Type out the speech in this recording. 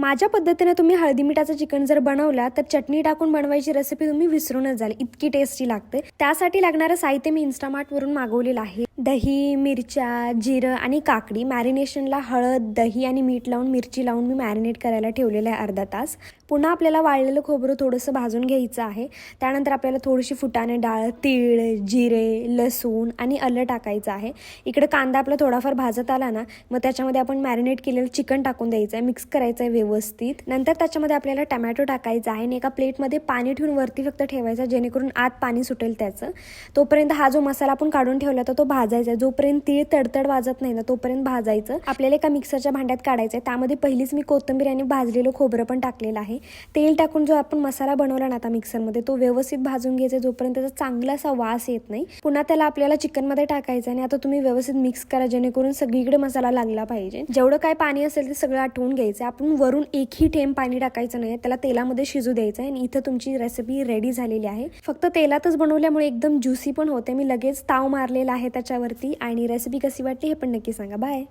माझ्या पद्धतीने तुम्ही हळदी मिठाचं चिकन जर बनवला तर चटणी टाकून बनवायची रेसिपी तुम्ही विसरूनच जाल, इतकी टेस्टी लागते। त्यासाठी लागणारं साहित्य मी इन्स्टामार्ट वरून मागवलेलं आहे। दही, मिरच्या, जिरं आणि काकडी। मॅरिनेशनला हळद, दही आणि मीठ लावून मिरची लावून मी मॅरिनेट करायला ठेवलेलं आहे अर्धा तास। पुन्हा आपल्याला वाळलेलं खोबरं थोडंसं भाजून घ्यायचं आहे। त्यानंतर आपल्याला थोडीशी फुटाणे डाळ, तीळ, जिरे, लसूण आणि आलं टाकायचं आहे। इकडे कांदा आपला थोडाफार भाजत आला ना, मग त्याच्यामध्ये आपण मॅरिनेट केलेलं चिकन टाकून द्यायचं आहे, मिक्स करायचं आहे व्यवस्थित। नंतर त्याच्यामध्ये आपल्याला टोमॅटो टाकायचा आहे आणि एका प्लेटमध्ये पाणी ठेवून वरती फक्त ठेवायचं, जेणेकरून आत पाणी सुटेल त्याचं। तोपर्यंत हा जो मसाला आपण काढून ठेवला होता तो भाजायचा, जोपर्यंत तीळ तडतड वाजत नाही ना तोपर्यंत भाजायचं। आपल्याला एका मिक्सरच्या भांड्यात काढायचं आहे, त्यामध्ये पहिलीच मी कोथिंबीर आणि भाजलेलं खोबरं पण टाकलेलं आहे। तेल टाकून जो आपण मसाला बनवला ना आता मिक्सरमध्ये तो व्यवस्थित भाजून घ्यायचा, जोपर्यंत त्याचा चांगला असा वास येत नाही। पुन्हा त्याला आपल्याला चिकनमध्ये टाकायचं आणि आता तुम्ही व्यवस्थित मिक्स करा, जेणेकरून सगळीकडे मसाला लागला पाहिजे। जेवढं काय पाणी असेल ते सगळं आटवून घ्यायचं। आपण वरून एकही थेंब पाणी टाकायचं नाही, त्याला तेलामध्ये शिजू द्यायचं आहे। आणि इथं तुमची रेसिपी रेडी झालेली आहे। फक्त तेलातच बनवल्यामुळे एकदम ज्युसी पण होते। मी लगेच ताव मारलेला आहे त्याच्यावरती। आणि रेसिपी कशी वाटली हे पण नक्की सांगा। बाय।